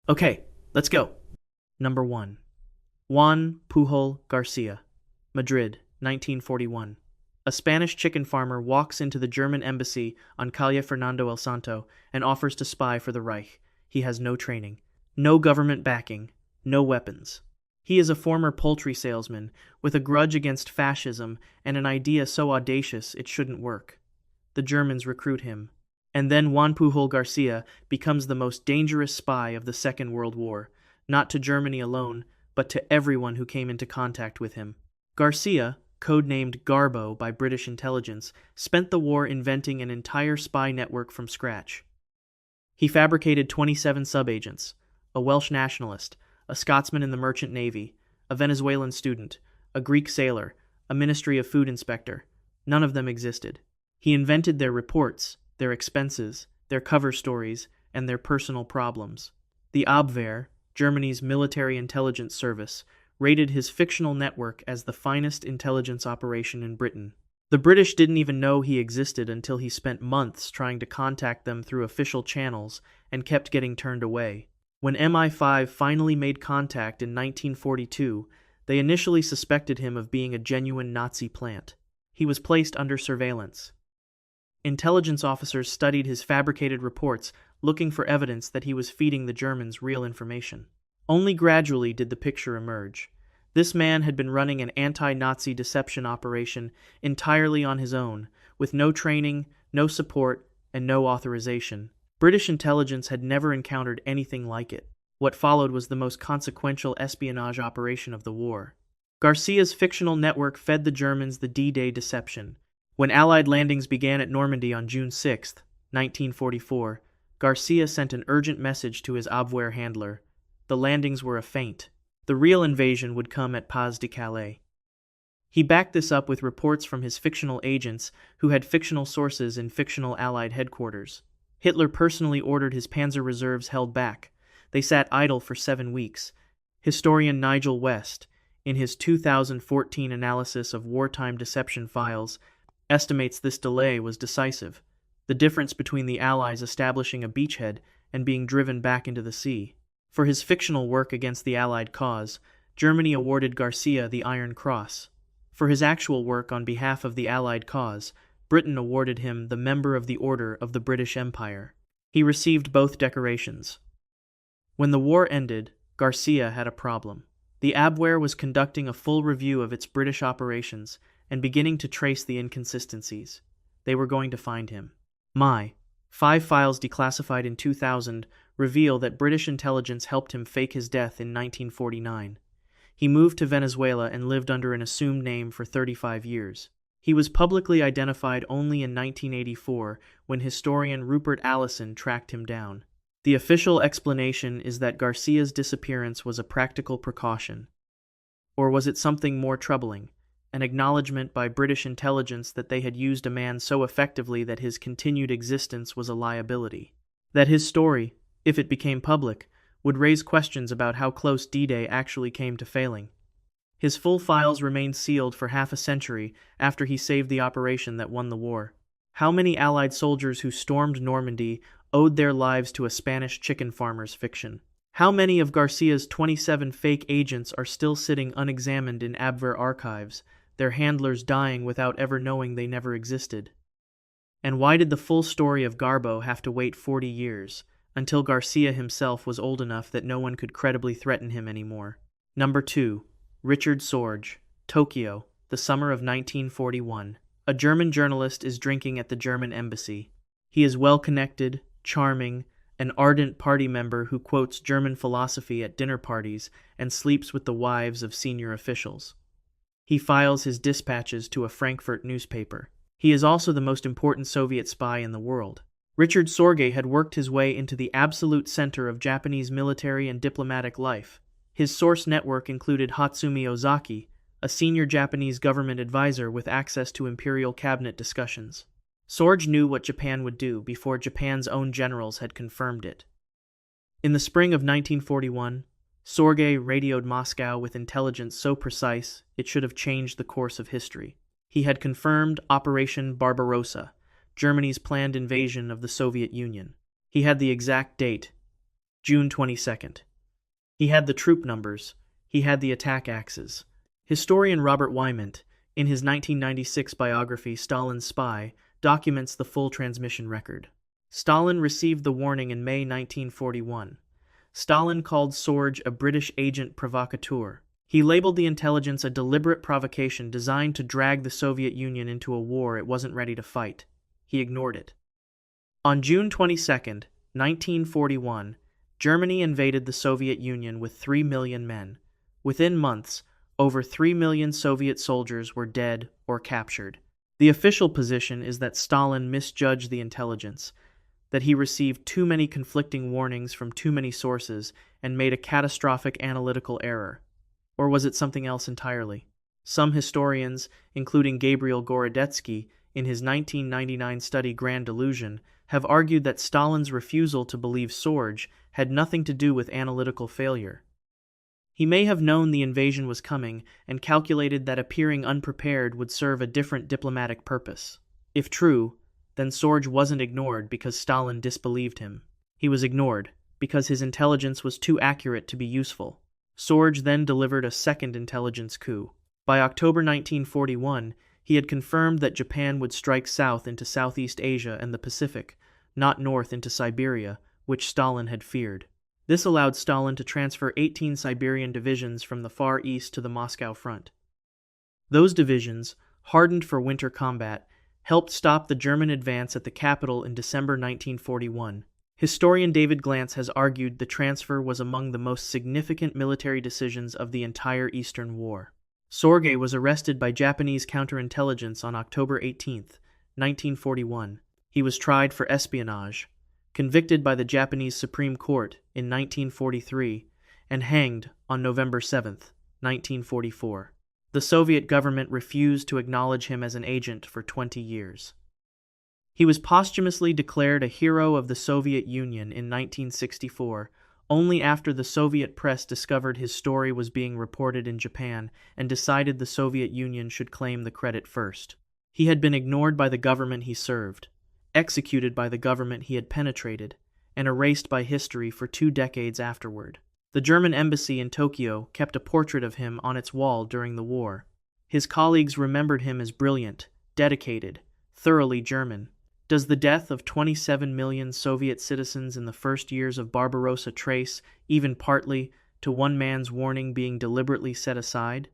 Okay, let's go. Number 1. Juan Pujol Garcia, Madrid, 1941. A Spanish chicken farmer walks into the German embassy on Calle Fernando el Santo and offers to spy for the Reich. He has no training, no government backing, no weapons. He is a former poultry salesman with a grudge against fascism and an idea so audacious it shouldn't work. The Germans recruit him. And then Juan Pujol Garcia becomes the most dangerous spy of the Second World War, not to Germany alone, but to everyone who came into contact with him. Garcia, codenamed Garbo by British intelligence, spent the war inventing an entire spy network from scratch. He fabricated 27 subagents, a Welsh nationalist, a Scotsman in the Merchant Navy, a Venezuelan student, a Greek sailor, a Ministry of Food inspector. None of them existed. He invented their reports, their expenses, their cover stories, and their personal problems. The Abwehr, Germany's military intelligence service, rated his fictional network as the finest intelligence operation in Britain. The British didn't even know he existed until he spent months trying to contact them through official channels and kept getting turned away. When MI5 finally made contact in 1942, they initially suspected him of being a genuine Nazi plant. He was placed under surveillance. Intelligence officers studied his fabricated reports, looking for evidence that he was feeding the Germans real information. Only gradually did the picture emerge. This man had been running an anti-Nazi deception operation entirely on his own, with no training, no support, and no authorization. British intelligence had never encountered anything like it. What followed was the most consequential espionage operation of the war. Garcia's fictional network fed the Germans the D-Day deception. When Allied landings began at Normandy on June 6, 1944, Garcia sent an urgent message to his Abwehr handler. The landings were a feint. The real invasion would come at Pas de Calais. He backed this up with reports from his fictional agents who had fictional sources in fictional Allied headquarters. Hitler personally ordered his panzer reserves held back. They sat idle for 7 weeks. Historian Nigel West, in his 2014 analysis of wartime deception files, estimates this delay was decisive, the difference between the Allies establishing a beachhead and being driven back into the sea. For his fictional work against the Allied cause, Germany awarded Garcia the Iron Cross. For his actual work on behalf of the Allied cause, Britain awarded him the Member of the Order of the British Empire. He received both decorations. When the war ended, Garcia had a problem. The Abwehr was conducting a full review of its British operations and beginning to trace the inconsistencies. They were going to find him. 5 files declassified in 2000 reveal that British intelligence helped him fake his death in 1949. He moved to Venezuela and lived under an assumed name for 35 years. He was publicly identified only in 1984 when historian Rupert Allison tracked him down. The official explanation is that Garcia's disappearance was a practical precaution. Or was it something more troubling? An acknowledgement by British intelligence that they had used a man so effectively that his continued existence was a liability. That his story, if it became public, would raise questions about how close D-Day actually came to failing. His full files remained sealed for half a century after he saved the operation that won the war. How many Allied soldiers who stormed Normandy owed their lives to a Spanish chicken farmer's fiction? How many of Garcia's 27 fake agents are still sitting unexamined in Abwehr archives, their handlers dying without ever knowing they never existed? And why did the full story of Garbo have to wait 40 years, until Garcia himself was old enough that no one could credibly threaten him anymore? Number 2. Richard Sorge, Tokyo, the summer of 1941. A German journalist is drinking at the German embassy. He is well-connected, charming, an ardent party member who quotes German philosophy at dinner parties and sleeps with the wives of senior officials. He files his dispatches to a Frankfurt newspaper. He is also the most important Soviet spy in the world. Richard Sorge had worked his way into the absolute center of Japanese military and diplomatic life. His source network included Hatsumi Ozaki, a senior Japanese government advisor with access to imperial cabinet discussions. Sorge knew what Japan would do before Japan's own generals had confirmed it. In the spring of 1941, Sorge radioed Moscow with intelligence so precise it should have changed the course of history. He had confirmed Operation Barbarossa, Germany's planned invasion of the Soviet Union. He had the exact date, June 22nd. He had the troop numbers. He had the attack axes. Historian Robert Wymant, in his 1996 biography Stalin's Spy, documents the full transmission record. Stalin received the warning in May 1941. Stalin called Sorge a British agent provocateur. He labeled the intelligence a deliberate provocation designed to drag the Soviet Union into a war it wasn't ready to fight. He ignored it. On June 22, 1941, Germany invaded the Soviet Union with 3 million men. Within months, over 3 million Soviet soldiers were dead or captured. The official position is that Stalin misjudged the intelligence, that he received too many conflicting warnings from too many sources and made a catastrophic analytical error. Or was it something else entirely? Some historians, including Gabriel Gorodetsky, in his 1999 study Grand Delusion, have argued that Stalin's refusal to believe Sorge had nothing to do with analytical failure. He may have known the invasion was coming and calculated that appearing unprepared would serve a different diplomatic purpose. If true, then Sorge wasn't ignored because Stalin disbelieved him. He was ignored because his intelligence was too accurate to be useful. Sorge then delivered a second intelligence coup. By October 1941, he had confirmed that Japan would strike south into Southeast Asia and the Pacific, not north into Siberia, which Stalin had feared. This allowed Stalin to transfer 18 Siberian divisions from the Far East to the Moscow front. Those divisions, hardened for winter combat, helped stop the German advance at the capital in December 1941. Historian David Glantz has argued the transfer was among the most significant military decisions of the entire Eastern War. Sorge was arrested by Japanese counterintelligence on October 18, 1941. He was tried for espionage, convicted by the Japanese Supreme Court in 1943, and hanged on November 7, 1944. The Soviet government refused to acknowledge him as an agent for 20 years. He was posthumously declared a hero of the Soviet Union in 1964, only after the Soviet press discovered his story was being reported in Japan and decided the Soviet Union should claim the credit first. He had been ignored by the government he served, executed by the government he had penetrated, and erased by history for 2 decades afterward. The German embassy in Tokyo kept a portrait of him on its wall during the war. His colleagues remembered him as brilliant, dedicated, thoroughly German. Does the death of 27 million Soviet citizens in the first years of Barbarossa trace, even partly, to one man's warning being deliberately set aside?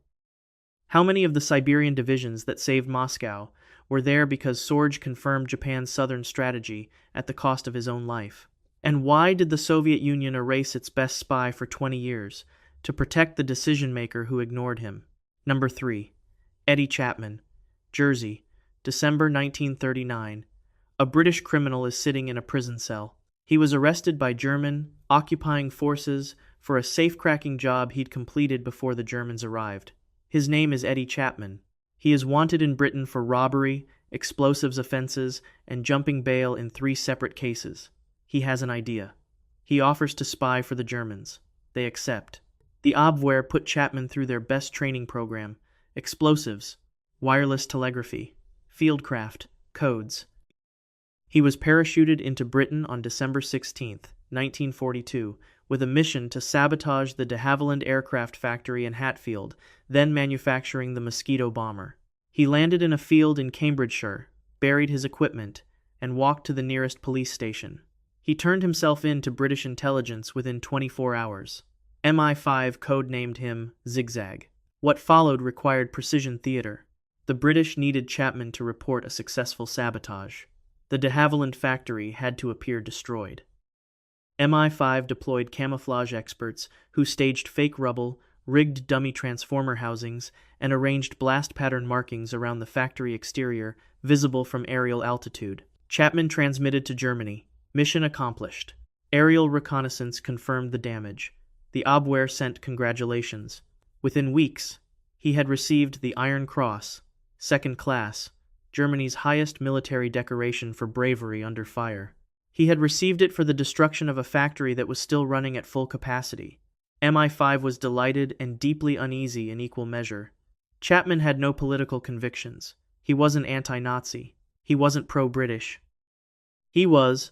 How many of the Siberian divisions that saved Moscow were there because Sorge confirmed Japan's southern strategy at the cost of his own life? And why did the Soviet Union erase its best spy for 20 years, to protect the decision-maker who ignored him? Number 3. Eddie Chapman, Jersey, December 1939. A British criminal is sitting in a prison cell. He was arrested by German occupying forces for a safecracking job he'd completed before the Germans arrived. His name is Eddie Chapman. He is wanted in Britain for robbery, explosives offenses, and jumping bail in 3 separate cases. He has an idea. He offers to spy for the Germans. They accept. The Abwehr put Chapman through their best training program: explosives, wireless telegraphy, fieldcraft, codes. He was parachuted into Britain on December 16, 1942, with a mission to sabotage the de Havilland aircraft factory in Hatfield, then manufacturing the Mosquito bomber. He landed in a field in Cambridgeshire, buried his equipment, and walked to the nearest police station. He turned himself in to British intelligence within 24 hours. MI5 codenamed him Zigzag. What followed required precision theater. The British needed Chapman to report a successful sabotage. The de Havilland factory had to appear destroyed. MI5 deployed camouflage experts who staged fake rubble, rigged dummy transformer housings, and arranged blast pattern markings around the factory exterior, visible from aerial altitude. Chapman transmitted to Germany. Mission accomplished. Aerial reconnaissance confirmed the damage. The Abwehr sent congratulations. Within weeks, he had received the Iron Cross, 2nd class, Germany's highest military decoration for bravery under fire. He had received it for the destruction of a factory that was still running at full capacity. MI5 was delighted and deeply uneasy in equal measure. Chapman had no political convictions. He wasn't anti-Nazi. He wasn't pro-British. He was,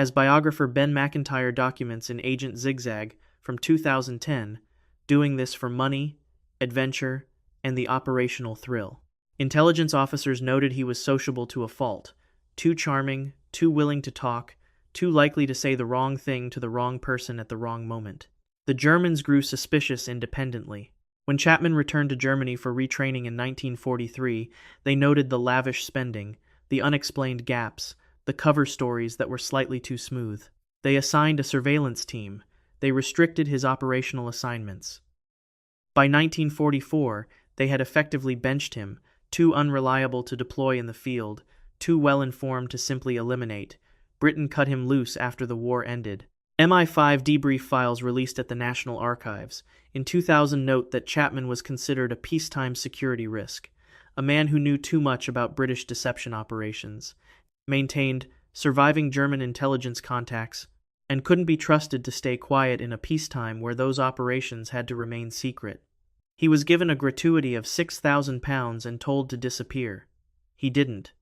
As biographer Ben McIntyre documents in Agent Zigzag from 2010, doing this for money, adventure, and the operational thrill. Intelligence officers noted he was sociable to a fault, too charming, too willing to talk, too likely to say the wrong thing to the wrong person at the wrong moment. The Germans grew suspicious independently. When Chapman returned to Germany for retraining in 1943, they noted the lavish spending, the unexplained gaps, the cover stories that were slightly too smooth. They assigned a surveillance team. They restricted his operational assignments. By 1944, they had effectively benched him, too unreliable to deploy in the field, too well-informed to simply eliminate. Britain cut him loose after the war ended. MI5 debrief files released at the National Archives in 2000 note that Chapman was considered a peacetime security risk, a man who knew too much about British deception operations, maintained surviving German intelligence contacts, and couldn't be trusted to stay quiet in a peacetime where those operations had to remain secret. He was given a gratuity of £6,000 and told to disappear. He didn't.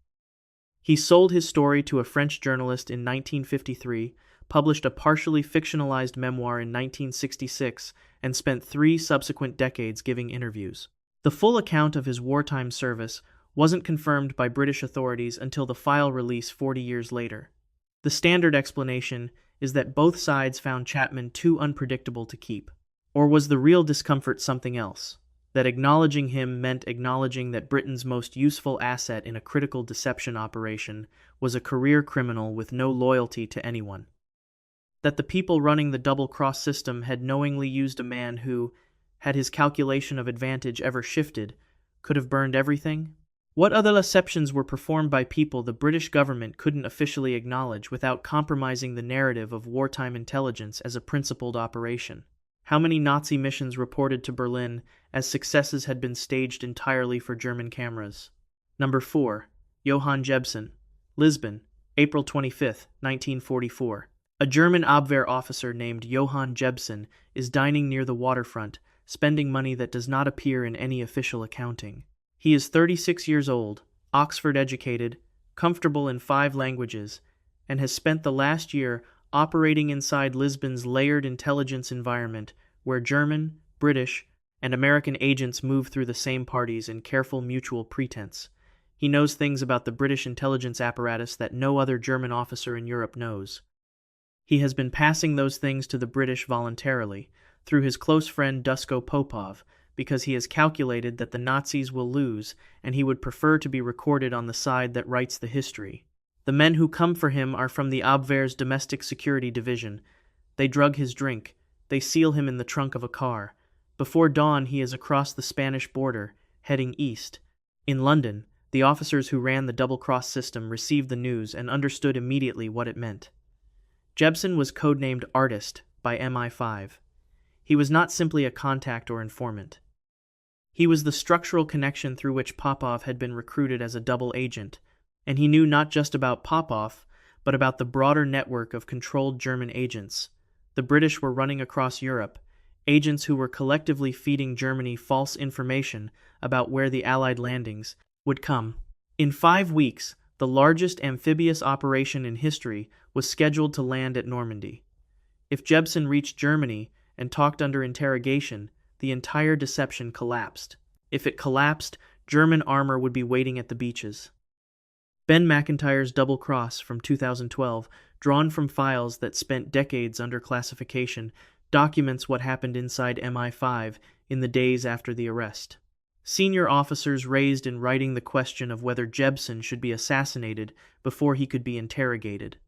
He sold his story to a French journalist in 1953, published a partially fictionalized memoir in 1966, and spent 3 subsequent decades giving interviews. The full account of his wartime service wasn't confirmed by British authorities until the file release 40 years later. The standard explanation is that both sides found Chapman too unpredictable to keep. Or was the real discomfort something else? That acknowledging him meant acknowledging that Britain's most useful asset in a critical deception operation was a career criminal with no loyalty to anyone. That the people running the double-cross system had knowingly used a man who, had his calculation of advantage ever shifted, could have burned everything? What other deceptions were performed by people the British government couldn't officially acknowledge without compromising the narrative of wartime intelligence as a principled operation? How many Nazi missions reported to Berlin as successes had been staged entirely for German cameras? Number 4. Johann Jebsen, Lisbon, April 25, 1944. A German Abwehr officer named Johann Jebsen is dining near the waterfront, spending money that does not appear in any official accounting. He is 36 years old, Oxford-educated, comfortable in 5 languages, and has spent the last year operating inside Lisbon's layered intelligence environment where German, British, and American agents move through the same parties in careful mutual pretense. He knows things about the British intelligence apparatus that no other German officer in Europe knows. He has been passing those things to the British voluntarily, through his close friend Dusko Popov, because he has calculated that the Nazis will lose and he would prefer to be recorded on the side that writes the history. The men who come for him are from the Abwehr's domestic security division. They drug his drink. They seal him in the trunk of a car. Before dawn, he is across the Spanish border, heading east. In London, the officers who ran the double-cross system received the news and understood immediately what it meant. Jebsen was codenamed Artist by MI5. He was not simply a contact or informant. He was the structural connection through which Popov had been recruited as a double agent, and he knew not just about Popov, but about the broader network of controlled German agents. The British were running across Europe, agents who were collectively feeding Germany false information about where the Allied landings would come. In 5 weeks, the largest amphibious operation in history was scheduled to land at Normandy. If Jebsen reached Germany and talked under interrogation, the entire deception collapsed. If it collapsed, German armor would be waiting at the beaches. Ben McIntyre's Double Cross from 2012, drawn from files that spent decades under classification, documents what happened inside MI5 in the days after the arrest. Senior officers raised in writing the question of whether Jebsen should be assassinated before he could be interrogated.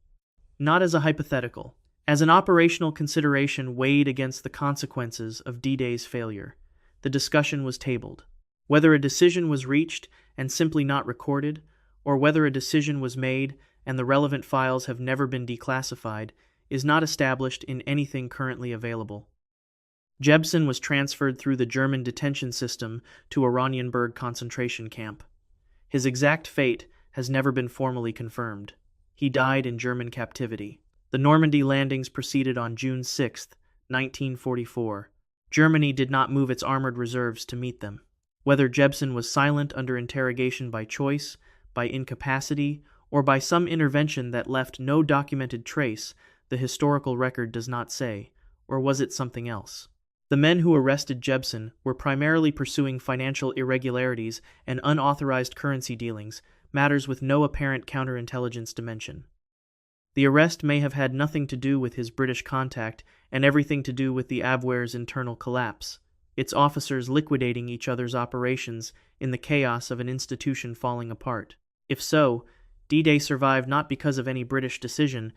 Not as a hypothetical, as an operational consideration weighed against the consequences of D-Day's failure. The discussion was tabled. Whether a decision was reached and simply not recorded, or whether a decision was made and the relevant files have never been declassified, is not established in anything currently available. Jebsen was transferred through the German detention system to Oranienburg concentration camp. His exact fate has never been formally confirmed. He died in German captivity. The Normandy landings proceeded on June 6, 1944. Germany did not move its armored reserves to meet them. Whether Jebsen was silent under interrogation by choice, by incapacity, or by some intervention that left no documented trace, the historical record does not say, or was it something else? The men who arrested Jebsen were primarily pursuing financial irregularities and unauthorized currency dealings, matters with no apparent counterintelligence dimension. The arrest may have had nothing to do with his British contact and everything to do with the Abwehr's internal collapse, its officers liquidating each other's operations in the chaos of an institution falling apart. If so, D-Day survived not because of any British decision,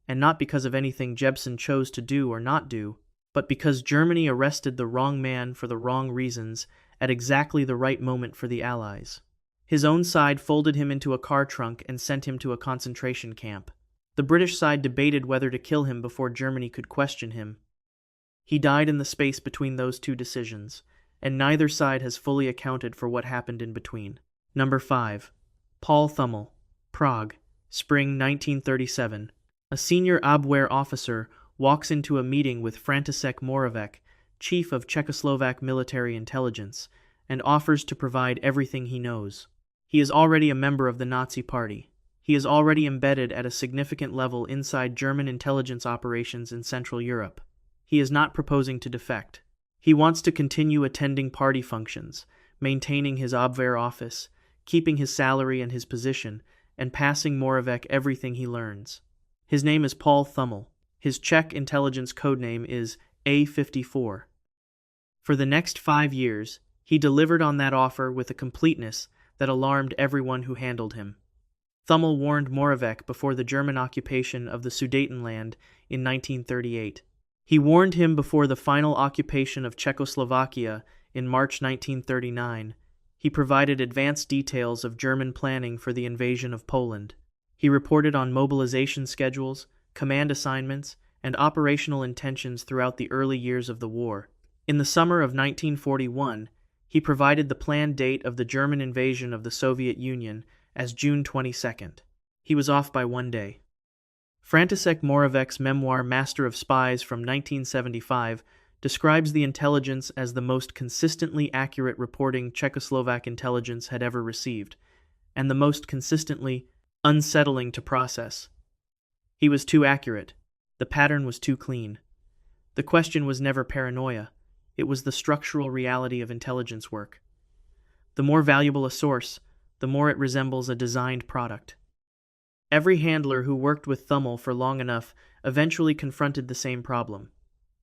and not because of anything Jebsen chose to do or not do, but because Germany arrested the wrong man for the wrong reasons at exactly the right moment for the Allies. His own side folded him into a car trunk and sent him to a concentration camp. The British side debated whether to kill him before Germany could question him. He died in the space between those two decisions, and neither side has fully accounted for what happened in between. Number 5. Paul Thummel, Prague, spring 1937. A senior Abwehr officer walks into a meeting with František Moravec, chief of Czechoslovak military intelligence, and offers to provide everything he knows. He is already a member of the Nazi Party. He is already embedded at a significant level inside German intelligence operations in Central Europe. He is not proposing to defect. He wants to continue attending party functions, maintaining his Abwehr office, keeping his salary and his position, and passing Moravec everything he learns. His name is Paul Thummel. His Czech intelligence codename is A54. For the next 5 years, he delivered on that offer with a completeness that alarmed everyone who handled him. Thummel warned Moravec before the German occupation of the Sudetenland in 1938. He warned him before the final occupation of Czechoslovakia in March 1939. He provided advanced details of German planning for the invasion of Poland. He reported on mobilization schedules, command assignments, and operational intentions throughout the early years of the war. In the summer of 1941, he provided the planned date of the German invasion of the Soviet Union as June 22nd. He was off by 1 day. František Moravec's memoir Master of Spies from 1975 describes the intelligence as the most consistently accurate reporting Czechoslovak intelligence had ever received, and the most consistently unsettling to process. He was too accurate. The pattern was too clean. The question was never paranoia. It was the structural reality of intelligence work. The more valuable a source, the more it resembles a designed product. Every handler who worked with Thummel for long enough eventually confronted the same problem.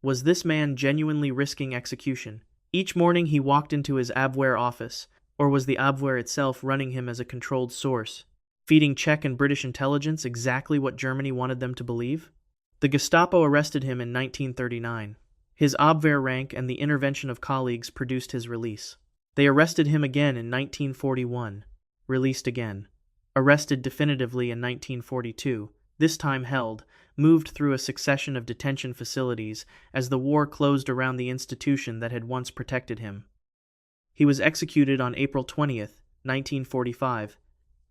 Was this man genuinely risking execution? Each morning he walked into his Abwehr office, or was the Abwehr itself running him as a controlled source, feeding Czech and British intelligence exactly what Germany wanted them to believe? The Gestapo arrested him in 1939. His Abwehr rank and the intervention of colleagues produced his release. They arrested him again in 1941, released again. Arrested definitively in 1942, this time held, moved through a succession of detention facilities as the war closed around the institution that had once protected him. He was executed on April 20th, 1945,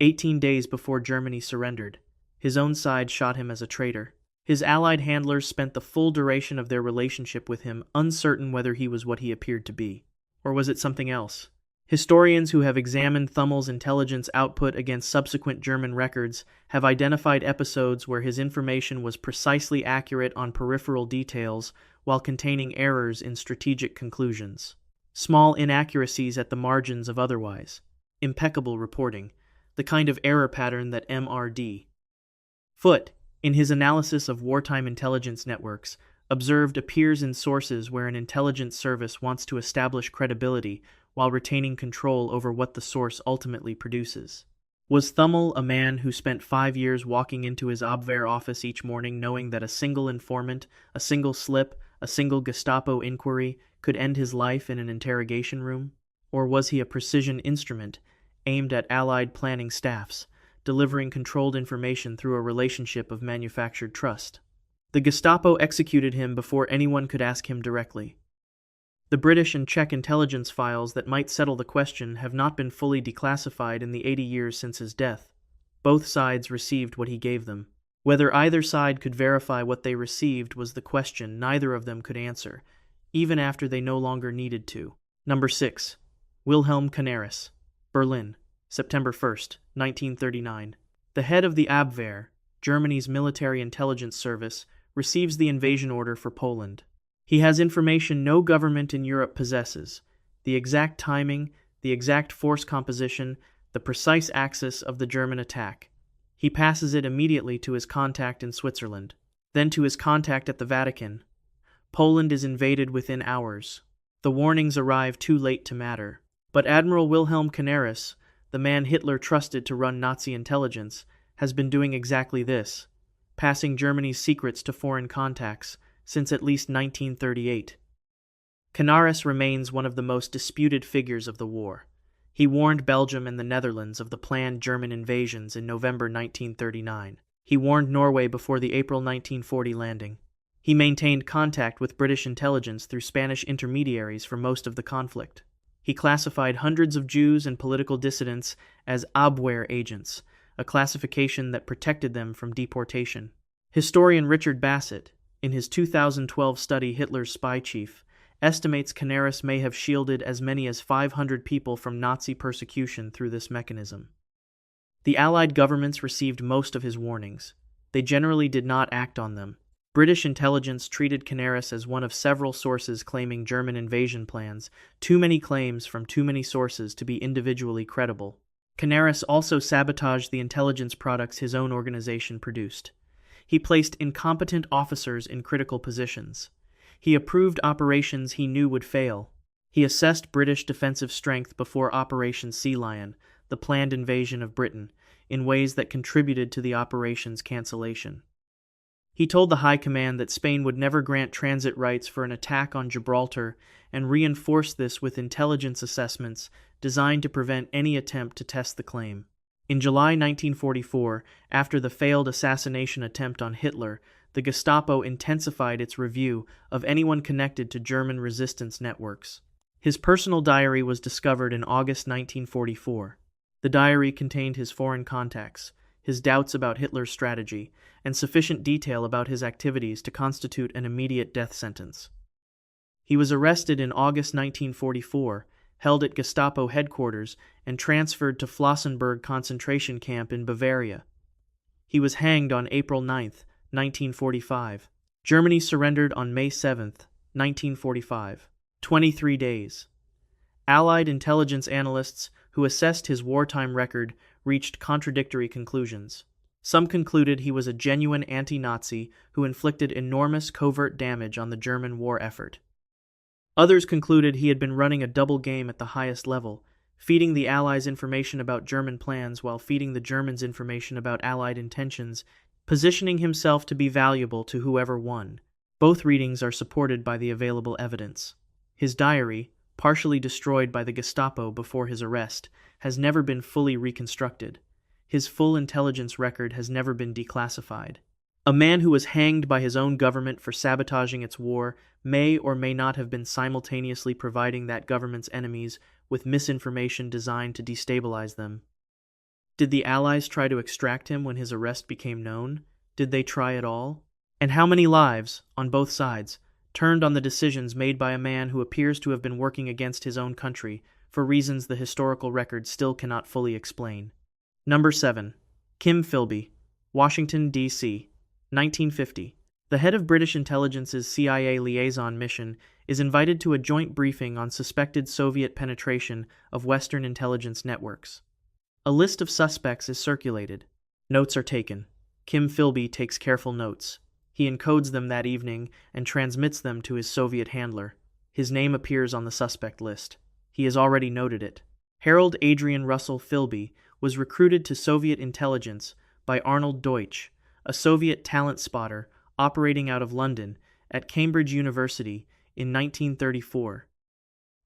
18 days before Germany surrendered. His own side shot him as a traitor. His Allied handlers spent the full duration of their relationship with him uncertain whether he was what he appeared to be. Or was it something else? Historians who have examined Thummel's intelligence output against subsequent German records have identified episodes where his information was precisely accurate on peripheral details while containing errors in strategic conclusions. Small inaccuracies at the margins of otherwise impeccable reporting, the kind of error pattern that MRD. Foote, in his analysis of wartime intelligence networks, observed appears in sources where an intelligence service wants to establish credibility while retaining control over what the source ultimately produces. Was Thummel a man who spent 5 years walking into his Abwehr office each morning knowing that a single informant, a single slip, a single Gestapo inquiry could end his life in an interrogation room? Or was he a precision instrument aimed at Allied planning staffs, delivering controlled information through a relationship of manufactured trust? The Gestapo executed him before anyone could ask him directly. The British and Czech intelligence files that might settle the question have not been fully declassified in the 80 years since his death. Both sides received what he gave them. Whether either side could verify what they received was the question neither of them could answer, even after they no longer needed to. Number 6. Wilhelm Canaris, Berlin, September 1st, 1939. The head of the Abwehr, Germany's military intelligence service, receives the invasion order for Poland. He has information no government in Europe possesses: the exact timing, the exact force composition, the precise axis of the German attack. He passes it immediately to his contact in Switzerland, then to his contact at the Vatican. Poland is invaded within hours. The warnings arrive too late to matter. But Admiral Wilhelm Canaris, the man Hitler trusted to run Nazi intelligence, has been doing exactly this, passing Germany's secrets to foreign contacts since at least 1938. Canaris remains one of the most disputed figures of the war. He warned Belgium and the Netherlands of the planned German invasions in November 1939. He warned Norway before the April 1940 landing. He maintained contact with British intelligence through Spanish intermediaries for most of the conflict. He classified hundreds of Jews and political dissidents as Abwehr agents, a classification that protected them from deportation. Historian Richard Bassett, in his 2012 study Hitler's Spy Chief, estimates Canaris may have shielded as many as 500 people from Nazi persecution through this mechanism. The Allied governments received most of his warnings. They generally did not act on them. British intelligence treated Canaris as one of several sources claiming German invasion plans, too many claims from too many sources to be individually credible. Canaris also sabotaged the intelligence products his own organization produced. He placed incompetent officers in critical positions. He approved operations he knew would fail. He assessed British defensive strength before Operation Sea Lion, the planned invasion of Britain, in ways that contributed to the operation's cancellation. He told the High Command that Spain would never grant transit rights for an attack on Gibraltar and reinforced this with intelligence assessments designed to prevent any attempt to test the claim. In July 1944, after the failed assassination attempt on Hitler, the Gestapo intensified its review of anyone connected to German resistance networks. His personal diary was discovered in August 1944. The diary contained his foreign contacts, his doubts about Hitler's strategy, and sufficient detail about his activities to constitute an immediate death sentence. He was arrested in August 1944, held at Gestapo headquarters, and transferred to Flossenburg concentration camp in Bavaria. He was hanged on April 9, 1945. Germany surrendered on May 7, 1945. 23 days. Allied intelligence analysts who assessed his wartime record reached contradictory conclusions. Some concluded he was a genuine anti-Nazi who inflicted enormous covert damage on the German war effort. Others concluded he had been running a double game at the highest level, feeding the Allies information about German plans while feeding the Germans information about Allied intentions, positioning himself to be valuable to whoever won. Both readings are supported by the available evidence. His diary, partially destroyed by the Gestapo before his arrest, has never been fully reconstructed. His full intelligence record has never been declassified. A man who was hanged by his own government for sabotaging its war may or may not have been simultaneously providing that government's enemies with misinformation designed to destabilize them. Did the Allies try to extract him when his arrest became known? Did they try at all? And how many lives, on both sides, turned on the decisions made by a man who appears to have been working against his own country for reasons the historical record still cannot fully explain? Number 7. Kim Philby, Washington, D.C., 1950. The head of British intelligence's CIA liaison mission is invited to a joint briefing on suspected Soviet penetration of Western intelligence networks. A list of suspects is circulated. Notes are taken. Kim Philby takes careful notes. He encodes them that evening and transmits them to his Soviet handler. His name appears on the suspect list. He has already noted it. Harold Adrian Russell Philby was recruited to Soviet intelligence by Arnold Deutsch, a Soviet talent spotter operating out of London at Cambridge University in 1934.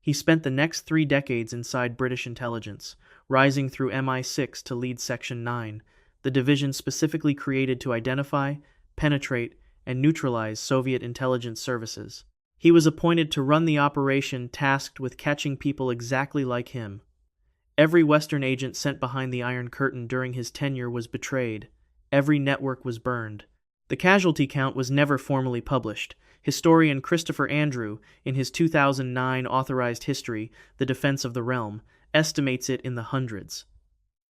He spent the next 3 decades inside British intelligence, rising through MI6 to lead Section 9, the division specifically created to identify, penetrate, and neutralize Soviet intelligence services. He was appointed to run the operation tasked with catching people exactly like him. Every Western agent sent behind the Iron Curtain during his tenure was betrayed. Every network was burned. The casualty count was never formally published. Historian Christopher Andrew, in his 2009 authorized history, The Defense of the Realm, estimates it in the hundreds.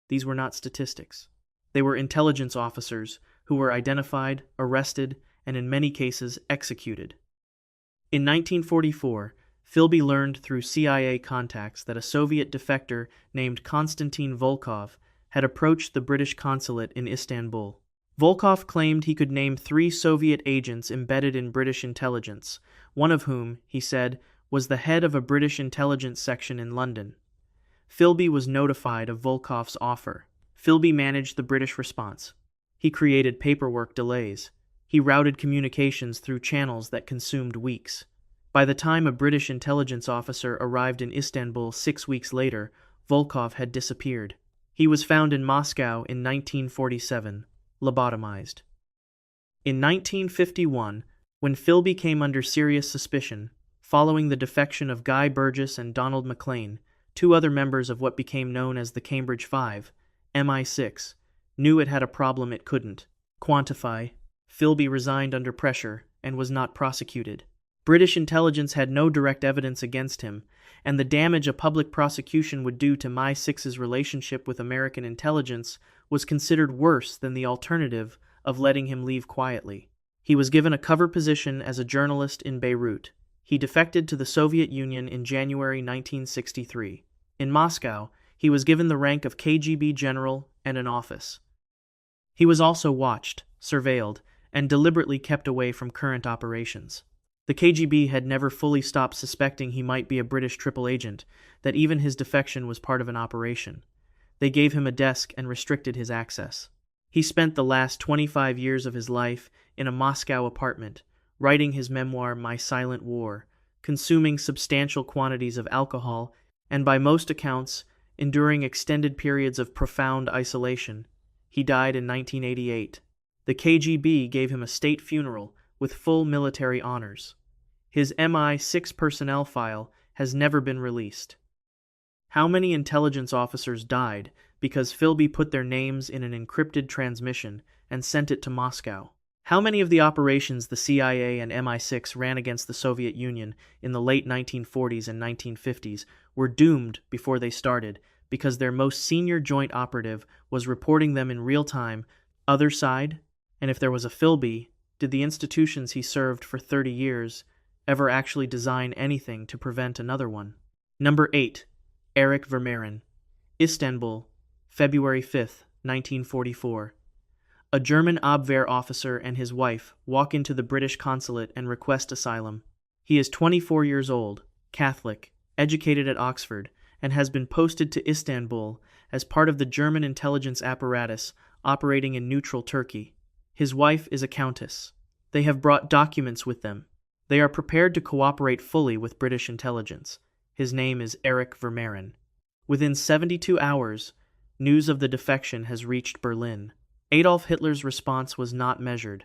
These were not statistics. They were intelligence officers who were identified, arrested, and in many cases executed. In 1944, Philby learned through CIA contacts that a Soviet defector named Konstantin Volkov had approached the British consulate in Istanbul. Volkov claimed he could name 3 Soviet agents embedded in British intelligence, one of whom, he said, was the head of a British intelligence section in London. Philby was notified of Volkov's offer. Philby managed the British response. He created paperwork delays. He routed communications through channels that consumed weeks. By the time a British intelligence officer arrived in Istanbul 6 weeks later, Volkov had disappeared. He was found in Moscow in 1947, lobotomized. In 1951, when Philby came under serious suspicion, following the defection of Guy Burgess and Donald Maclean, 2 other members of what became known as the Cambridge Five, MI6, knew it had a problem it couldn't quantify. Philby resigned under pressure and was not prosecuted. British intelligence had no direct evidence against him, and the damage a public prosecution would do to MI6's relationship with American intelligence was considered worse than the alternative of letting him leave quietly. He was given a cover position as a journalist in Beirut. He defected to the Soviet Union in January 1963. In Moscow, he was given the rank of KGB general and an office. He was also watched, surveilled, and deliberately kept away from current operations. The KGB had never fully stopped suspecting he might be a British triple agent, that even his defection was part of an operation. They gave him a desk and restricted his access. He spent the last 25 years of his life in a Moscow apartment, writing his memoir My Silent War, consuming substantial quantities of alcohol, and by most accounts, enduring extended periods of profound isolation. He died in 1988. The KGB gave him a state funeral with full military honors. His MI6 personnel file has never been released. How many intelligence officers died because Philby put their names in an encrypted transmission and sent it to Moscow? How many of the operations the CIA and MI6 ran against the Soviet Union in the late 1940s and 1950s were doomed before they started because their most senior joint operative was reporting them in real time, other side? And if there was a Philby, did the institutions he served for 30 years ever actually design anything to prevent another one? Number 8. Erich Vermeeren. Istanbul, February 5, 1944. A German Abwehr officer and his wife walk into the British consulate and request asylum. He is 24 years old, Catholic, educated at Oxford, and has been posted to Istanbul as part of the German intelligence apparatus operating in neutral Turkey. His wife is a countess. They have brought documents with them. They are prepared to cooperate fully with British intelligence. His name is Erich Vermeeren. Within 72 hours, news of the defection has reached Berlin. Adolf Hitler's response was not measured.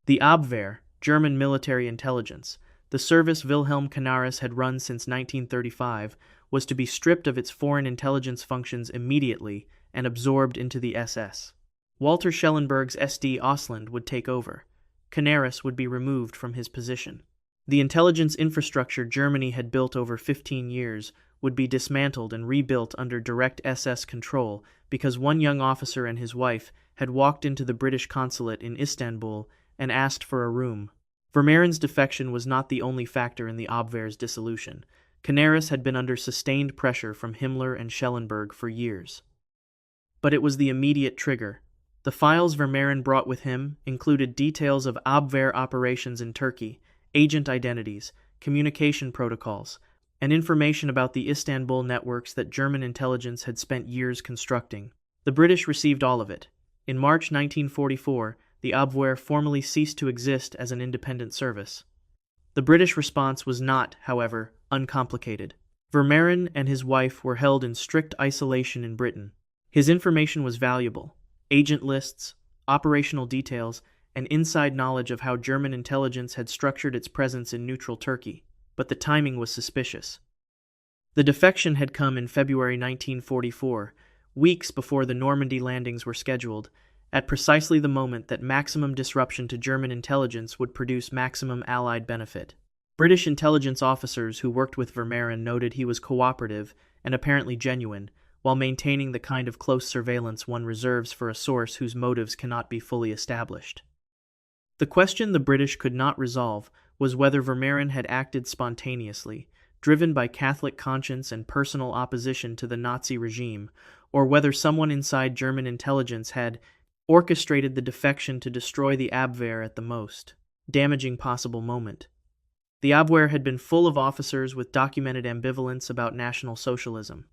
The Abwehr, German military intelligence, the service Wilhelm Canaris had run since 1935, was to be stripped of its foreign intelligence functions immediately and absorbed into the SS. Walter Schellenberg's SD Ostland would take over. Canaris would be removed from his position. The intelligence infrastructure Germany had built over 15 years would be dismantled and rebuilt under direct SS control because one young officer and his wife had walked into the British consulate in Istanbul and asked for a room. Vermeeren's defection was not the only factor in the Abwehr's dissolution. Canaris had been under sustained pressure from Himmler and Schellenberg for years. But it was the immediate trigger. The files Vermeeren brought with him included details of Abwehr operations in Turkey, agent identities, communication protocols, and information about the Istanbul networks that German intelligence had spent years constructing. The British received all of it. In March 1944, the Abwehr formally ceased to exist as an independent service. The British response was not, however, uncomplicated. Vermeeren and his wife were held in strict isolation in Britain. His information was valuable. Agent lists, operational details, and inside knowledge of how German intelligence had structured its presence in neutral Turkey, but the timing was suspicious. The defection had come in February 1944, weeks before the Normandy landings were scheduled, at precisely the moment that maximum disruption to German intelligence would produce maximum Allied benefit. British intelligence officers who worked with Vermeeren noted he was cooperative and apparently genuine, while maintaining the kind of close surveillance one reserves for a source whose motives cannot be fully established. The question the British could not resolve was whether Vermeeren had acted spontaneously, driven by Catholic conscience and personal opposition to the Nazi regime, or whether someone inside German intelligence had orchestrated the defection to destroy the Abwehr at the most damaging possible moment. The Abwehr had been full of officers with documented ambivalence about National Socialism.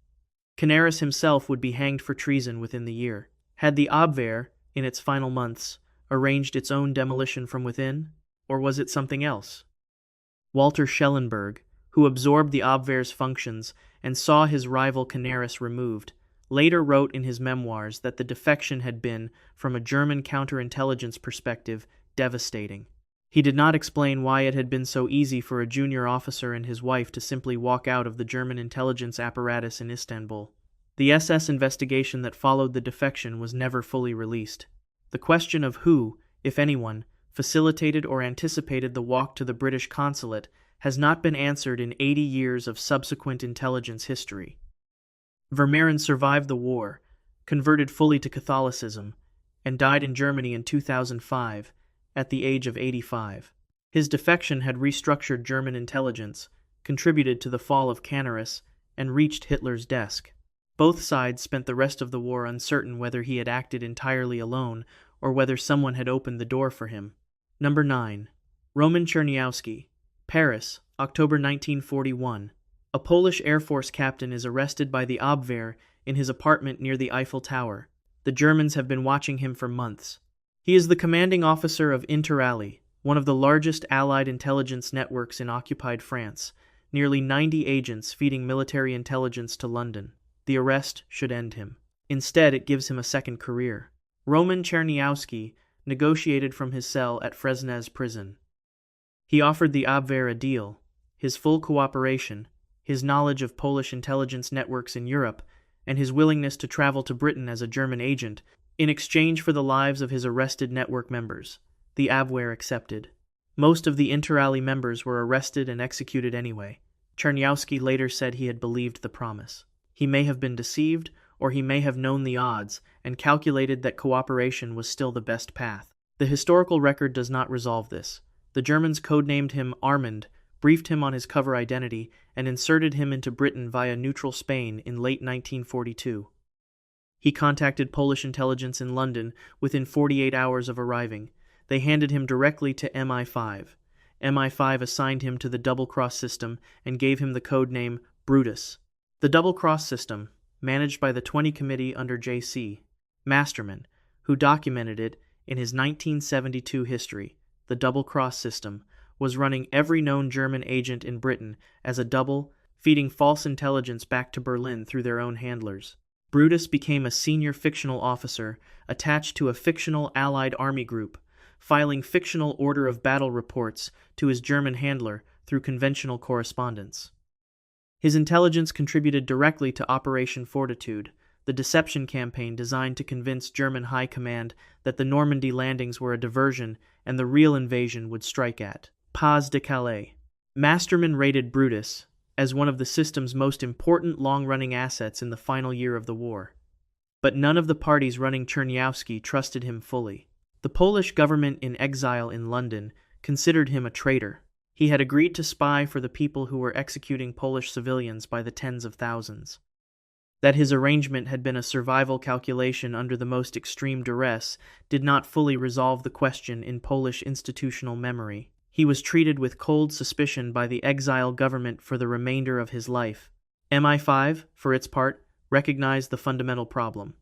Canaris himself would be hanged for treason within the year. Had the Abwehr, in its final months, arranged its own demolition from within, or was it something else? Walter Schellenberg, who absorbed the Abwehr's functions and saw his rival Canaris removed, later wrote in his memoirs that the defection had been, from a German counterintelligence perspective, devastating. He did not explain why it had been so easy for a junior officer and his wife to simply walk out of the German intelligence apparatus in Istanbul. The SS investigation that followed the defection was never fully released. The question of who, if anyone, facilitated or anticipated the walk to the British consulate has not been answered in 80 years of subsequent intelligence history. Vermeeren survived the war, converted fully to Catholicism, and died in Germany in 2005, at the age of 85. His defection had restructured German intelligence, contributed to the fall of Canaris, and reached Hitler's desk. Both sides spent the rest of the war uncertain whether he had acted entirely alone or whether someone had opened the door for him. Number 9. Roman Czerniawski, Paris, October 1941. A Polish Air Force captain is arrested by the Abwehr in his apartment near the Eiffel Tower. The Germans have been watching him for months. He is the commanding officer of Interallie, one of the largest Allied intelligence networks in occupied France, nearly 90 agents feeding military intelligence to London. The arrest should end him. Instead, it gives him a second career. Roman Czerniawski negotiated from his cell at Fresnes prison. He offered the Abwehr a deal, his full cooperation, his knowledge of Polish intelligence networks in Europe, and his willingness to travel to Britain as a German agent in exchange for the lives of his arrested network members. The Abwehr accepted. Most of the Interallie members were arrested and executed anyway. Czerniawski later said he had believed the promise. He may have been deceived, or he may have known the odds and calculated that cooperation was still the best path. The historical record does not resolve this. The Germans codenamed him Armand, briefed him on his cover identity, and inserted him into Britain via neutral Spain in late 1942. He contacted Polish intelligence in London within 48 hours of arriving. They handed him directly to MI5. MI5 assigned him to the double-cross system and gave him the code name Brutus. The double-cross system, managed by the 20 Committee under J.C. Masterman, who documented it in his 1972 history, the double-cross system, was running every known German agent in Britain as a double, feeding false intelligence back to Berlin through their own handlers. Brutus became a senior fictional officer attached to a fictional Allied army group, filing fictional order of battle reports to his German handler through conventional correspondence. His intelligence contributed directly to Operation Fortitude, the deception campaign designed to convince German high command that the Normandy landings were a diversion and the real invasion would strike at Pas de Calais. Masterman rated Brutus as one of the system's most important long-running assets in the final year of the war. But none of the parties running Czerniawski trusted him fully. The Polish government in exile in London considered him a traitor. He had agreed to spy for the people who were executing Polish civilians by the tens of thousands. That his arrangement had been a survival calculation under the most extreme duress did not fully resolve the question in Polish institutional memory. He was treated with cold suspicion by the exile government for the remainder of his life. MI5, for its part, recognized the fundamental problem.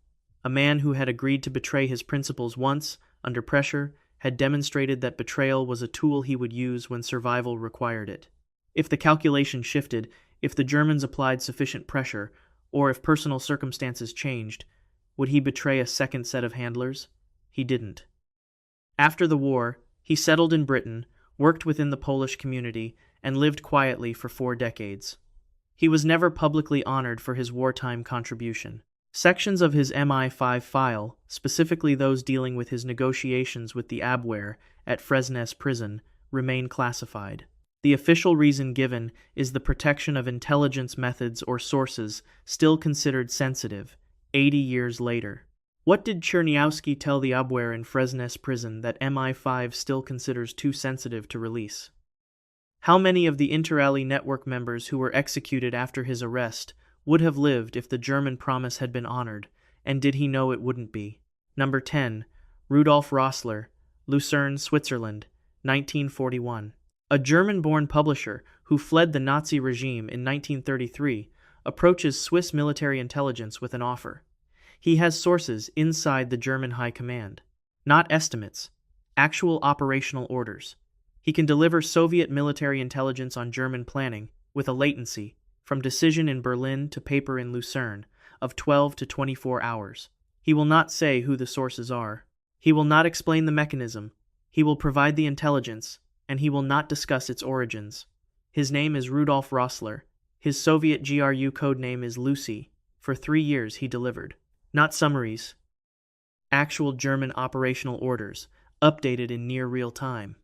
A man who had agreed to betray his principles once, under pressure, had demonstrated that betrayal was a tool he would use when survival required it. If the calculation shifted, if the Germans applied sufficient pressure, or if personal circumstances changed, would he betray a second set of handlers? He didn't. After the war, he settled in Britain, worked within the Polish community, and lived quietly for 4 decades. He was never publicly honored for his wartime contribution. Sections of his MI5 file, specifically those dealing with his negotiations with the Abwehr at Fresnes prison, remain classified. The official reason given is the protection of intelligence methods or sources still considered sensitive, 80 years later. What did Chernyavsky tell the Abwehr in Fresnes prison that MI5 still considers too sensitive to release? How many of the Interally network members who were executed after his arrest would have lived if the German promise had been honored, and did he know it wouldn't be? Number 10. Rudolf Rossler, Lucerne, Switzerland, 1941. A German-born publisher who fled the Nazi regime in 1933 approaches Swiss military intelligence with an offer. He has sources inside the German High Command, not estimates, actual operational orders. He can deliver Soviet military intelligence on German planning with a latency, from decision in Berlin to paper in Lucerne, of 12 to 24 hours. He will not say who the sources are. He will not explain the mechanism. He will provide the intelligence, and he will not discuss its origins. His name is Rudolf Rossler. His Soviet GRU code name is Lucy. For 3 years he delivered. Not summaries. Actual German operational orders, updated in near real time.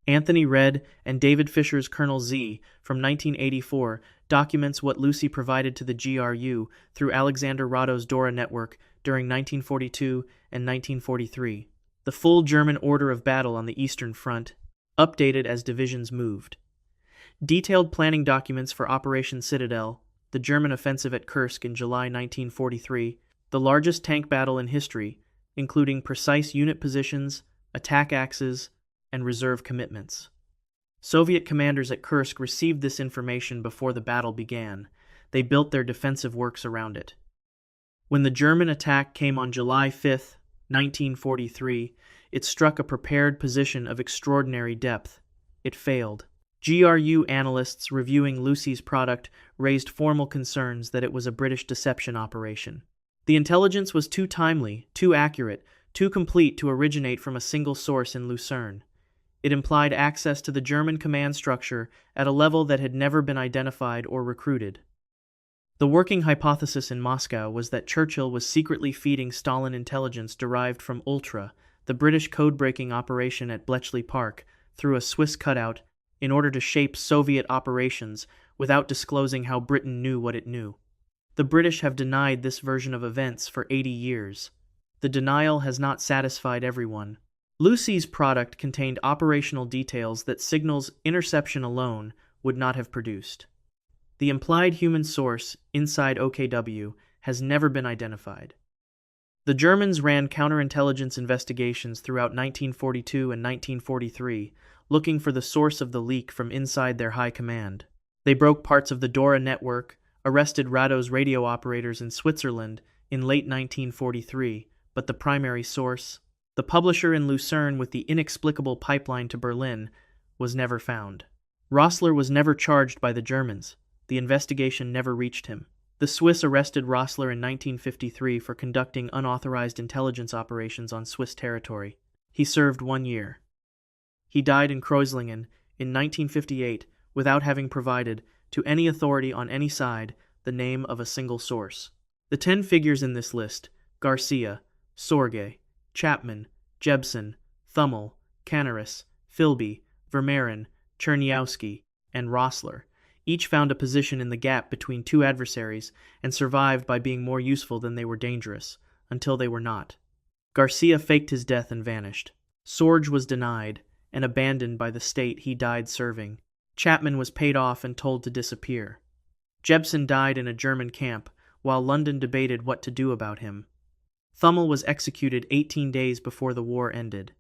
Anthony Red and David Fisher's Colonel Z from 1984 documents what Lucy provided to the GRU through Alexander Rado's Dora network during 1942 and 1943. The full German order of battle on the Eastern Front, updated as divisions moved. Detailed planning documents for Operation Citadel, the German offensive at Kursk in July 1943, the largest tank battle in history, including precise unit positions, attack axes, and reserve commitments. Soviet commanders at Kursk received this information before the battle began. They built their defensive works around it. When the German attack came on July 5, 1943, it struck a prepared position of extraordinary depth. It failed. GRU analysts reviewing Lucy's product raised formal concerns that it was a British deception operation. The intelligence was too timely, too accurate, too complete to originate from a single source in Lucerne. It implied access to the German command structure at a level that had never been identified or recruited. The working hypothesis in Moscow was that Churchill was secretly feeding Stalin intelligence derived from Ultra, the British code-breaking operation at Bletchley Park, through a Swiss cutout in order to shape Soviet operations without disclosing how Britain knew what it knew. The British have denied this version of events for 80 years. The denial has not satisfied everyone. Lucy's product contained operational details that signals interception alone would not have produced. The implied human source inside OKW has never been identified. The Germans ran counterintelligence investigations throughout 1942 and 1943, looking for the source of the leak from inside their high command. They broke parts of the Dora network, arrested Rado's radio operators in Switzerland in late 1943, but the primary source, the publisher in Lucerne with the inexplicable pipeline to Berlin, was never found. Rossler was never charged by the Germans. The investigation never reached him. The Swiss arrested Rossler in 1953 for conducting unauthorized intelligence operations on Swiss territory. He served 1 year. He died in Kreuzlingen in 1958 without having provided, to any authority on any side, the name of a single source. The 10 figures in this list, Garcia, Sorge, Chapman, Jebsen, Thummel, Canaris, Philby, Vermeeren, Chernyavsky, and Rossler, each found a position in the gap between two adversaries and survived by being more useful than they were dangerous, until they were not. Garcia faked his death and vanished. Sorge was denied and abandoned by the state he died serving. Chapman was paid off and told to disappear. Jebsen died in a German camp, while London debated what to do about him. Thummel was executed 18 days before the war ended.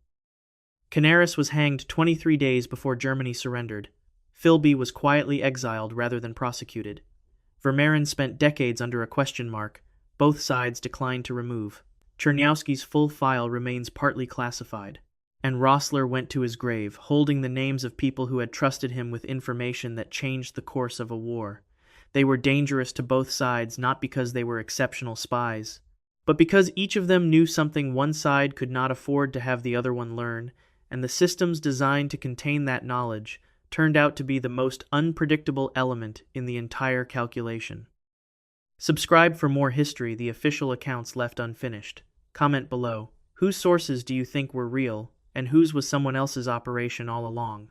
Canaris was hanged 23 days before Germany surrendered. Philby was quietly exiled rather than prosecuted. Vermeeren spent decades under a question mark. Both sides declined to remove. Chernyavsky's full file remains partly classified. And Rossler went to his grave, holding the names of people who had trusted him with information that changed the course of a war. They were dangerous to both sides not because they were exceptional spies, but because each of them knew something one side could not afford to have the other one learn, and the systems designed to contain that knowledge turned out to be the most unpredictable element in the entire calculation. Subscribe for more history, the official accounts left unfinished. Comment below. Whose sources do you think were real, and whose was someone else's operation all along?